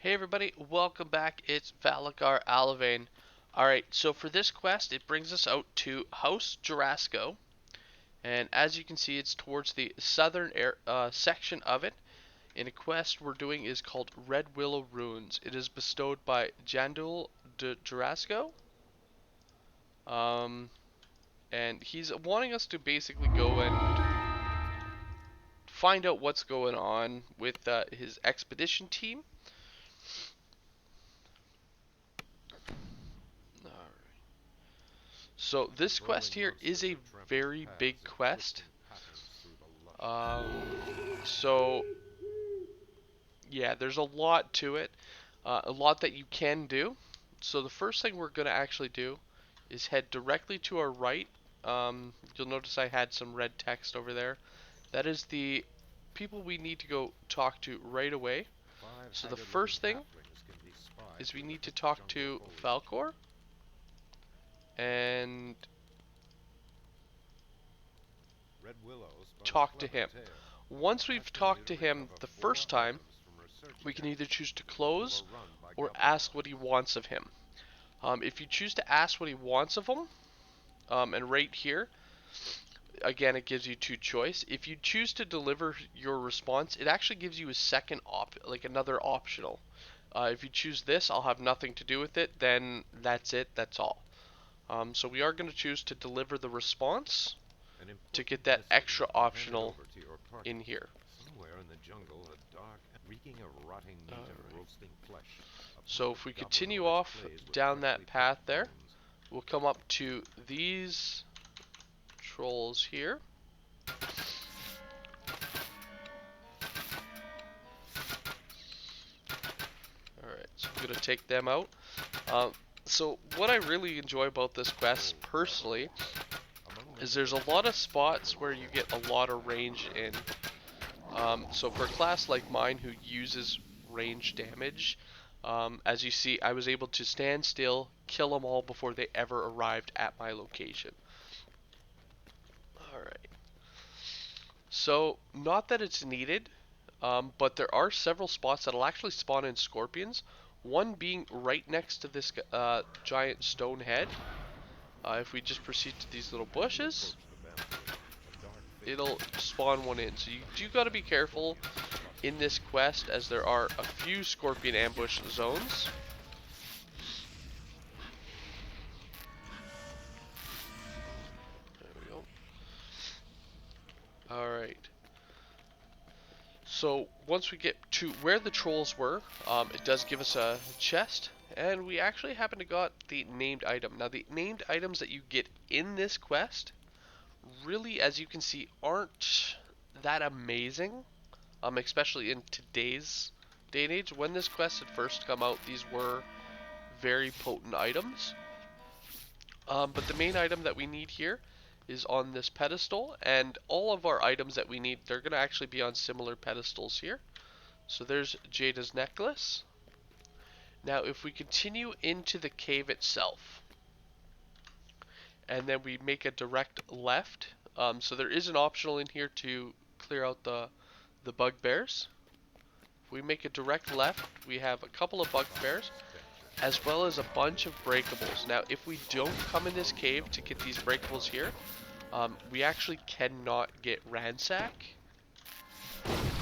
Hey everybody, welcome back. It's Valagar Aloevain. Alright, so for this quest, it brings us out to House Jurasco. And as you can see, it's towards the southern section of it. And a quest we're doing is called Redwillow Ruins. It is bestowed by Jandul de Jurasco. And he's wanting us to basically go and find out what's going on with his expedition team. So this quest here is a very big quest. So yeah, there's a lot to it, a lot that you can do. So the first thing we're going to actually do is head directly to our right. You'll notice I had some red text over there. That is the people we need to go talk to right away. So the first thing is we need to talk to Falcor and talk to him. Once we've talked to him the first time, we can either choose to close or ask what he wants of him. If you choose to ask what he wants of him, and right here, again, it gives you two choice. If you choose to deliver your response, it actually gives you a second like another optional. If you choose this, I'll have nothing to do with it, then that's it, that's all. So we are going to choose to deliver the response to get that extra optional in here. So if we continue off down that path there, we'll come up to these trolls here. Alright, so I'm going to take them out. So what I really enjoy about this quest, personally, is there's a lot of spots where you get a lot of range in. So for a class like mine who uses range damage, as you see, I was able to stand still, kill them all before they ever arrived at my location. Alright. So, not that it's needed, but there are several spots that'll actually spawn in scorpions. One being right next to this giant stone head. If we just proceed to these little bushes, it'll spawn one in. So you do got to be careful in this quest, as there are a few scorpion ambush zones. There we go. Alright. So once we get to where the trolls were, it does give us a chest, and we actually happen to got the named item. Now the named items that you get in this quest really, as you can see, aren't that amazing, especially in today's day and age. When this quest had first come out, these were very potent items. But the main item that we need here is on this pedestal, and all of our items that we need, they're going to actually be on similar pedestals here. So there's Jada's necklace. Now if we continue into the cave itself, and then we make a direct left, so there is an optional in here to clear out the bugbears. If we make a direct left, we have a couple of bugbears, as well as a bunch of breakables. Now if we don't come in this cave to get these breakables here, we actually cannot get ransack.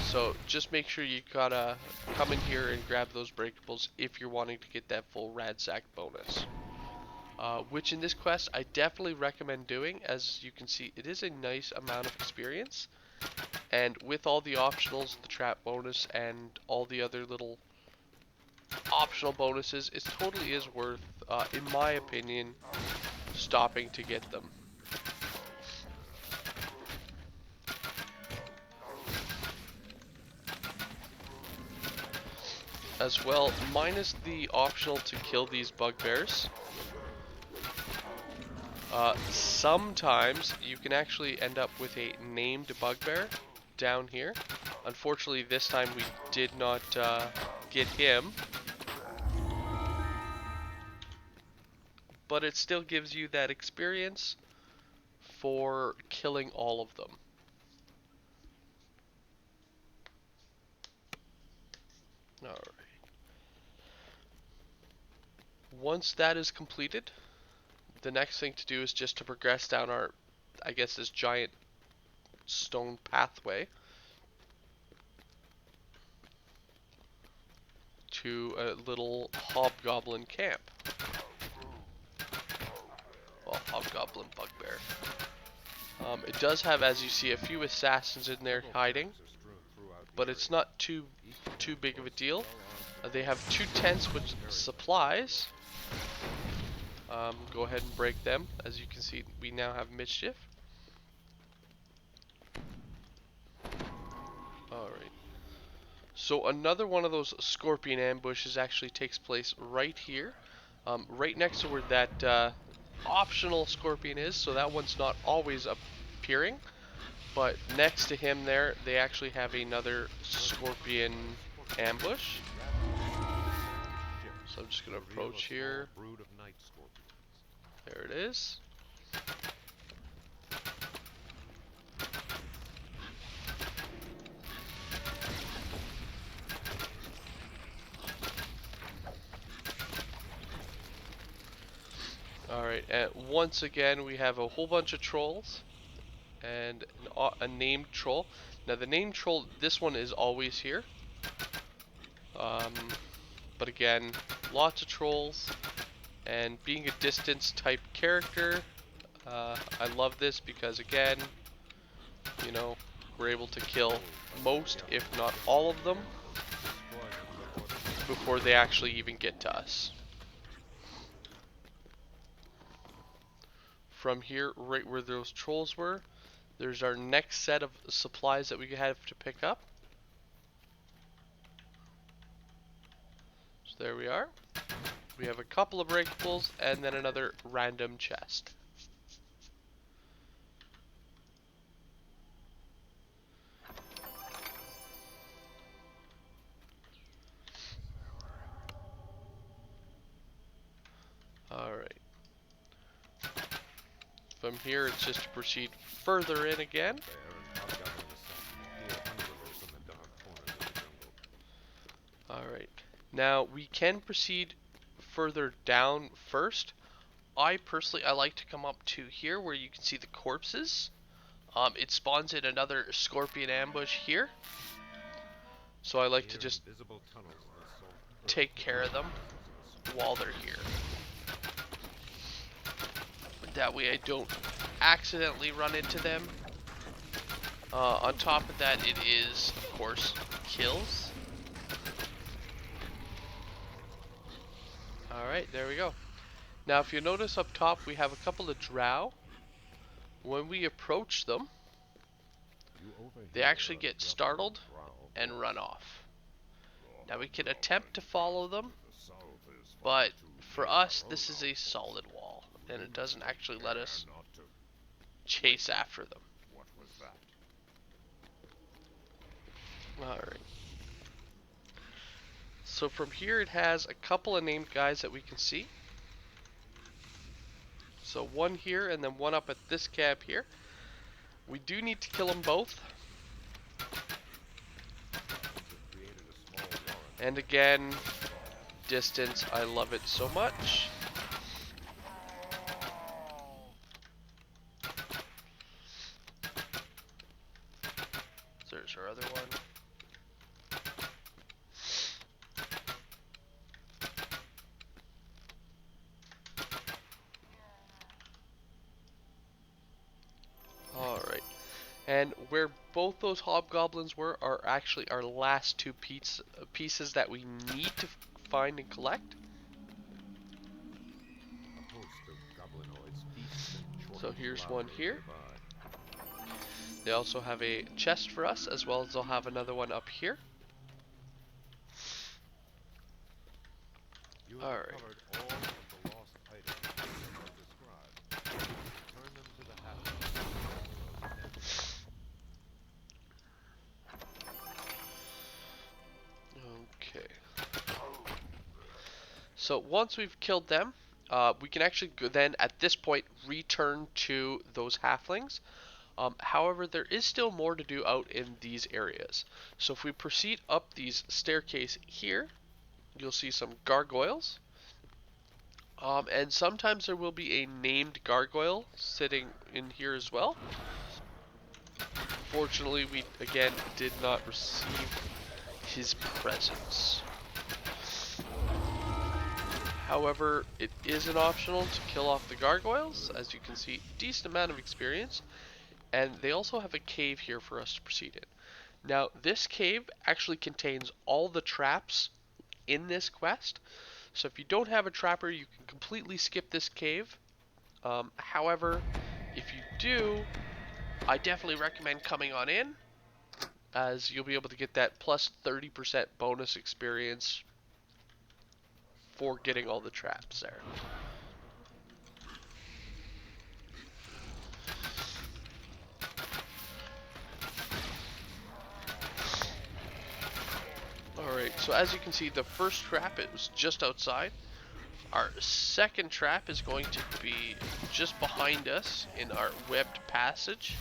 So just make sure you gotta come in here and grab those breakables if you're wanting to get that full ransack bonus. Which in this quest I definitely recommend doing. As you can see, it is a nice amount of experience, and with all the optionals, the trap bonus, and all the other little optional bonuses, it totally is worth, in my opinion, stopping to get them. As well, minus the optional to kill these bugbears, sometimes you can actually end up with a named bugbear down here. Unfortunately, this time we did not get him, but it still gives you that experience for killing all of them. Alright. Once that is completed, the next thing to do is just to progress down our, I guess, this giant stone pathway to a little hobgoblin camp. Well, hobgoblin bugbear. It does have, as you see, a few assassins in there hiding, but it's not too big of a deal. They have 2 tents with supplies. Go ahead and break them. As you can see, we now have mischief. Alright. So another one of those scorpion ambushes actually takes place right here. Right next to where that optional scorpion is, so that one's not always appearing. But next to him there, they actually have another scorpion ambush. So I'm just going to approach here. There it is. Alright, and once again we have a whole bunch of trolls and a named troll. Now the named troll, this one is always here. But again, lots of trolls, and being a distance type character, I love this because again, you know, we're able to kill most, if not all of them, before they actually even get to us. From here, right where those trolls were, there's our next set of supplies that we have to pick up. So there we are. We have a couple of breakables and then another random chest. Alright. From here, it's just to proceed further in again. Alright. Now, we can proceed further down first. I like to come up to here where you can see the corpses. It spawns in another scorpion ambush here. So I like to just take care of them while they're here. That way I don't accidentally run into them. On top of that, it is, of course, kills. Alright, there we go. Now if you notice up top, we have a couple of drow. When we approach them, they actually get startled and run off. Now we can attempt to follow them, but for us, this is a solid wall, and it doesn't actually let us chase after them. Alright. So from here it has a couple of named guys that we can see. So one here and then one up at this cab here. We do need to kill them both. And again, distance, I love it so much. There's our other one. Alright. And where both those hobgoblins were are actually our last 2 pieces that we need to find and collect. So here's one here. They also have a chest for us, as well as they'll have another one up here. Alright. Okay. So once we've killed them, we can actually then at this point return to those halflings. However, there is still more to do out in these areas. So if we proceed up these staircase here, you'll see some gargoyles. And sometimes there will be a named gargoyle sitting in here as well. Fortunately, we again did not receive his presence. However, it is an optional to kill off the gargoyles. As you can see, decent amount of experience. And they also have a cave here for us to proceed in. Now, this cave actually contains all the traps in this quest. So if you don't have a trapper, you can completely skip this cave. However, if you do, I definitely recommend coming on in, as you'll be able to get that plus 30% bonus experience for getting all the traps there. Alright, so as you can see, the first trap, it was just outside. Our second trap is going to be just behind us in our webbed passage.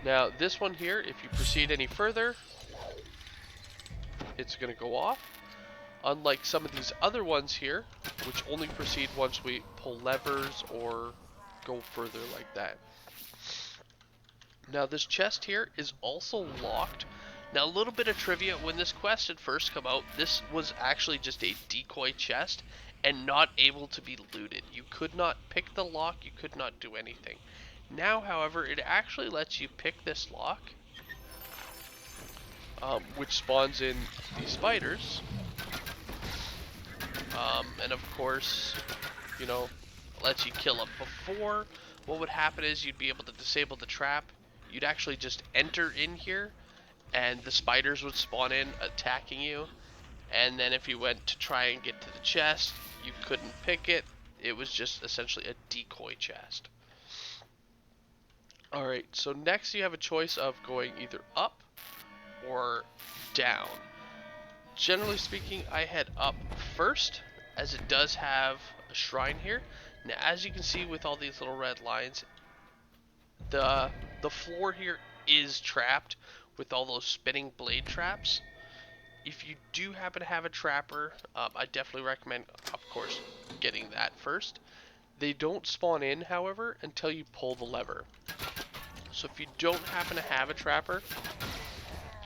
Now, this one here, if you proceed any further, it's going to go off. Unlike some of these other ones here, which only proceed once we pull levers or go further like that. Now, this chest here is also locked. Now, a little bit of trivia, when this quest had first come out, this was actually just a decoy chest and not able to be looted. You could not pick the lock, you could not do anything. Now, however, it actually lets you pick this lock, which spawns in these spiders. And of course, you know, lets you kill them. Before, what would happen is you'd be able to disable the trap. You'd actually just enter in here, and the spiders would spawn in, attacking you. And then if you went to try and get to the chest, you couldn't pick it. It was just essentially a decoy chest. Alright, so next you have a choice of going either up or down. Generally speaking, I head up first, as it does have a shrine here. Now, as you can see with all these little red lines, the floor here is trapped with all those spinning blade traps. If you do happen to have a trapper, I definitely recommend, of course, getting that first. They don't spawn in, however, until you pull the lever. So if you don't happen to have a trapper,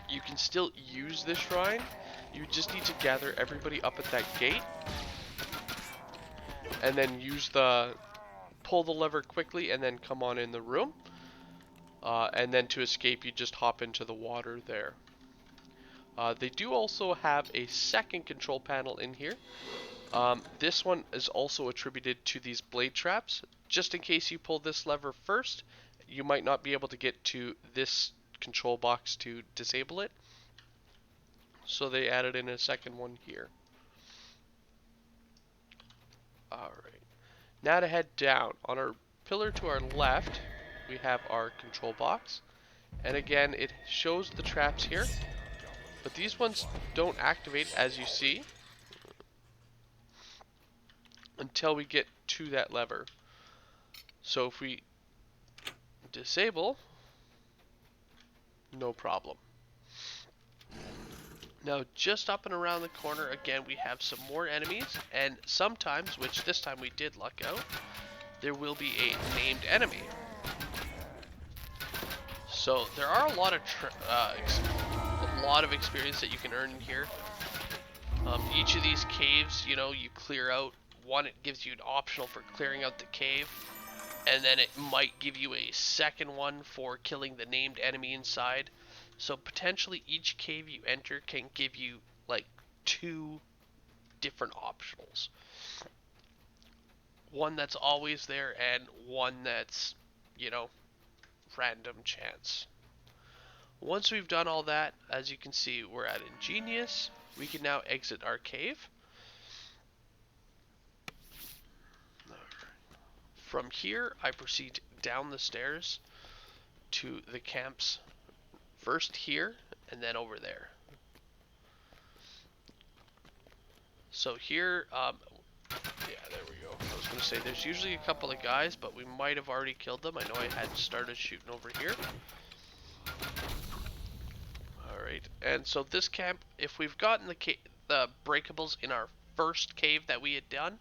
you can still use this shrine. You just need to gather everybody up at that gate, and then pull the lever quickly, and then come on in the room. And then to escape, you just hop into the water there. They do also have a second control panel in here. This one is also attributed to these blade traps. Just in case you pull this lever first, you might not be able to get to this control box to disable it. So they added in a second one here. Alright. Now to head down. On our pillar to our left, we have our control box. And again, it shows the traps here. But these ones don't activate, as you see, until we get to that lever. So if we disable, no problem. Now, just up and around the corner, again, we have some more enemies, and sometimes, which this time we did luck out, there will be a named enemy. So there are a lot of experience that you can earn in here. Each of these caves, you know, you clear out. One, it gives you an optional for clearing out the cave, and then it might give you a second one for killing the named enemy inside. So potentially each cave you enter can give you like 2 different optionals. One that's always there, and one that's, you know, random chance. Once we've done all that, as you can see, we're at Ingenious. We can now exit our cave. From here, I proceed down the stairs to the camps. First here, and then over there. So here, yeah, there we go. I was going to say, there's usually a couple of guys, but we might have already killed them. I know I had started shooting over here. Alright, and so this camp, if we've gotten the breakables in our first cave that we had done.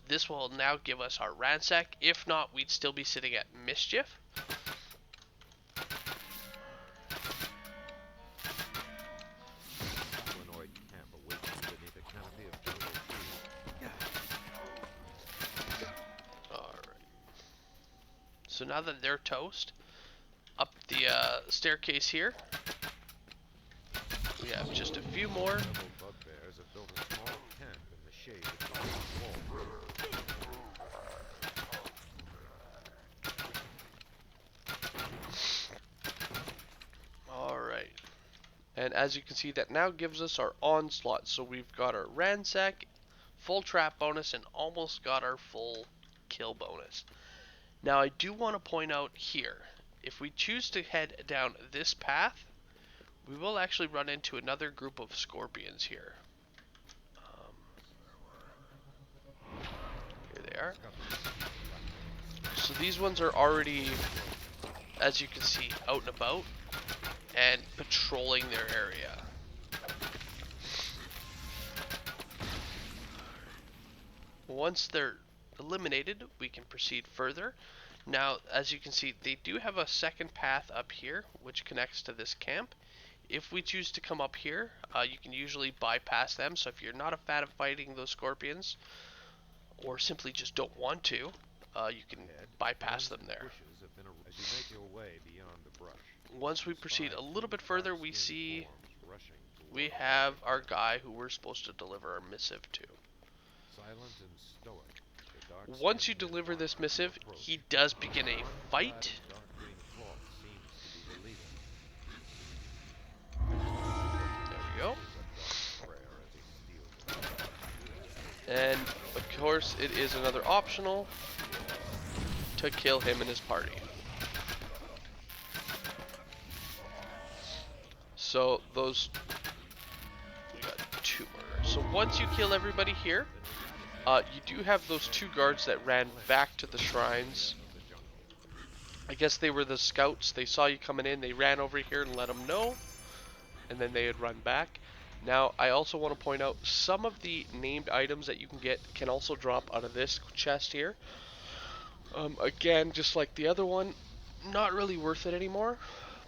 This will now give us our ransack. If not, we'd still be sitting at mischief. Alright. So now that they're toast, up the staircase here, we have just a few more. Alright. And as you can see, that now gives us our onslaught. So we've got our ransack, full trap bonus, and almost got our full kill bonus. Now I do want to point out here, if we choose to head down this path, we will actually run into another group of scorpions here. Here they are. So these ones are already, as you can see, out and about and patrolling their area. Once they're eliminated, we can proceed further. Now, as you can see, they do have a second path up here, which connects to this camp. If we choose to come up here, you can usually bypass them. So if you're not a fan of fighting those scorpions, or simply just don't want to, you can bypass them there. Once we proceed a little bit further, we see we have our guy who we're supposed to deliver our missive to. Once you deliver this missive, he does begin a fight. There we go. And of course, it is another optional to kill him and his party. So those, we got 2 more. So once you kill everybody here, you do have those 2 guards that ran back to the shrines. I guess they were the scouts. They saw you coming in, they ran over here and let them know, and then they had run back. Now, I also want to point out some of the named items that you can get can also drop out of this chest here. Again, just like the other one, not really worth it anymore,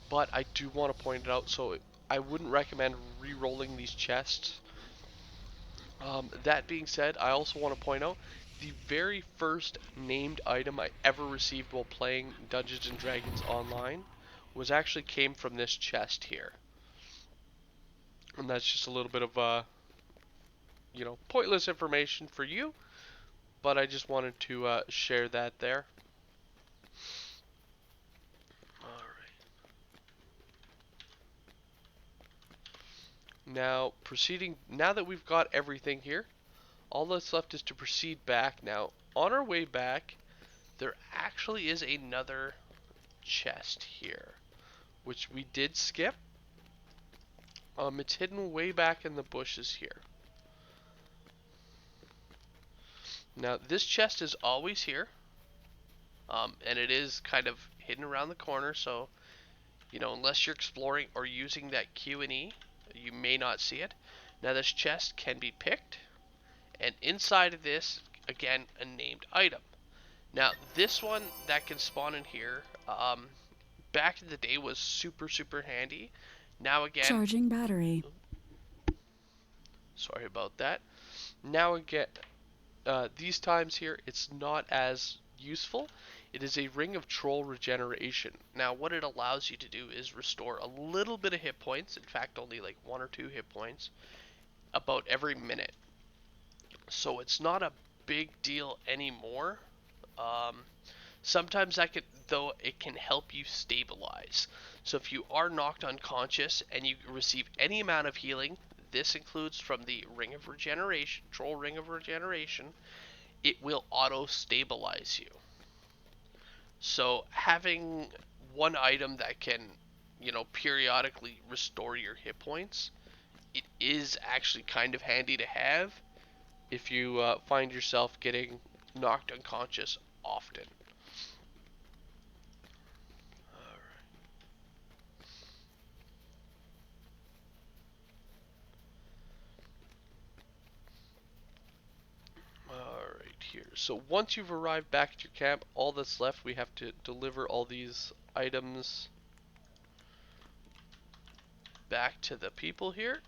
but I do want to point it out, so I wouldn't recommend re-rolling these chests. That being said, I also want to point out the very first named item I ever received while playing Dungeons and Dragons Online was actually came from this chest here. And that's just a little bit of pointless information for you, but I just wanted to share that there. Alright. Now, now that we've got everything here, all that's left is to proceed back. Now, on our way back, there actually is another chest here, which we did skip. It's hidden way back in the bushes here. Now, this chest is always here, and it is kind of hidden around the corner, so, unless you're exploring or using that Q and E, you may not see it. Now, this chest can be picked, and inside of this, again, a named item. Now, this one that can spawn in here, back in the day was super, super handy. Now again... Charging battery. Sorry about that. Now again, these times here, it's not as useful. It is a ring of troll regeneration. Now, what it allows you to do is restore a little bit of hit points. In fact, only like 1 or 2 hit points about every minute. So it's not a big deal anymore. Sometimes though it can help you stabilize. So if you are knocked unconscious and you receive any amount of healing, this includes from the Ring of Regeneration, Troll Ring of Regeneration, it will auto-stabilize you. So having one item that can, periodically restore your hit points, it is actually kind of handy to have if you find yourself getting knocked unconscious often. here. So once you've arrived back at your camp, all that's left, we have to deliver all these items back to the people here.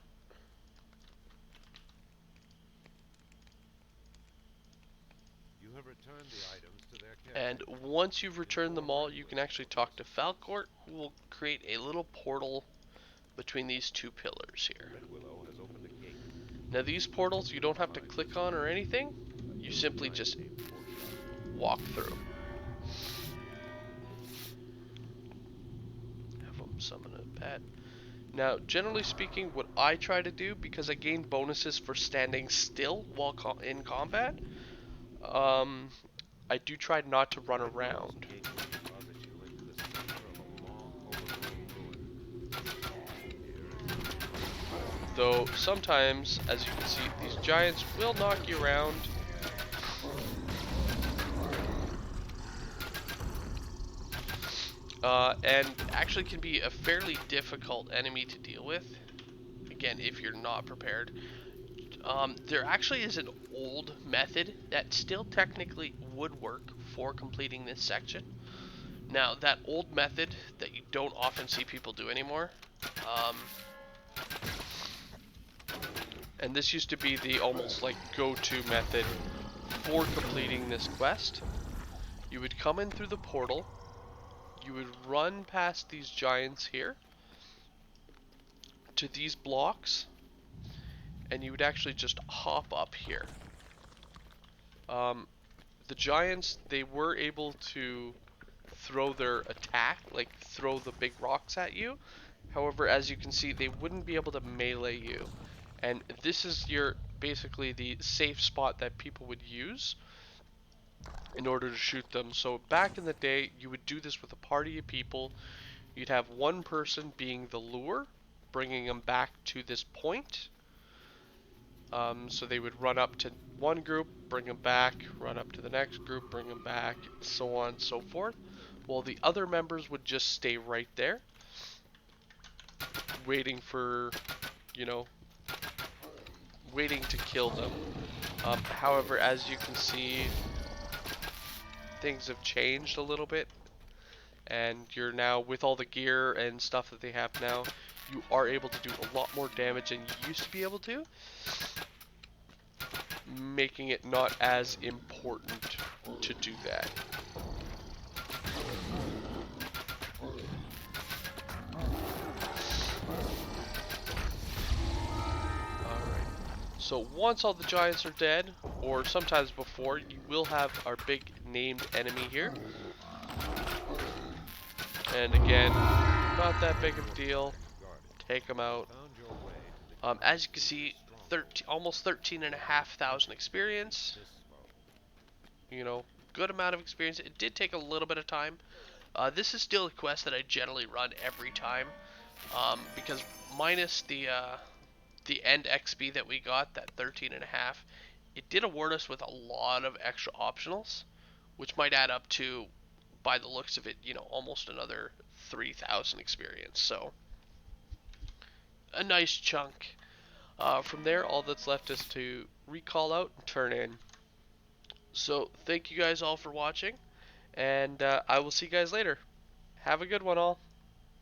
You have returned the items to their And caretaker. once you've returned them Inform all, you can Redwillow actually of talk to this. Falcourt, who will create a little portal between these two pillars here. Redwillow has opened a gate. Now these portals you don't have to Behind click this on or gate, anything, a you new simply giant just named Foreshot. walk through. Have them summon a pet. Now, generally speaking, what I try to do, because I gain bonuses for standing still while in combat, um, I do try not to run Redwillow's around. gate will deposit you into the center of a long, overgrown ruin. Here is where you must fight. Though sometimes, as you can see, these giants will knock you around. And actually can be a fairly difficult enemy to deal with. Again, if you're not prepared. There actually is an old method that still technically would work for completing this section. Now, that old method that you don't often see people do anymore, um, and this used to be the almost like go-to method for completing this quest. You would come in through the portal, you would run past these giants here to these blocks, and you would actually just hop up here. Um, the giants, they were able to throw their attack, like throw the big rocks at you. However, as you can see, they wouldn't be able to melee you. And this is your basically the safe spot that people would use in order to shoot them. So back in the day, you would do this with a party of people. You'd have one person being the lure, bringing them back to this point. So they would run up to one group, bring them back, run up to the next group, bring them back, so on and so forth. While the other members would just stay right there, waiting for, you know, waiting to kill them. However, as you can see, things have changed a little bit, and you're now, with all the gear and stuff that they have now, you are able to do a lot more damage than you used to be able to, making it not as important to do that. Alright, so once all the giants are dead, or sometimes before, you will have our big named enemy here. And again, not that big of a deal. Take them out. As you can see, almost 13,500 experience. You know, good amount of experience. It did take a little bit of time. This is still a quest that I generally run every time, because minus the end XP that we got, that 13.5, it did award us with a lot of extra optionals, which might add up to, by the looks of it, you know, almost another 3,000 experience. So a nice chunk. From there, all that's left is to recall out and turn in. So thank you guys all for watching, and I will see you guys later. Have a good one all.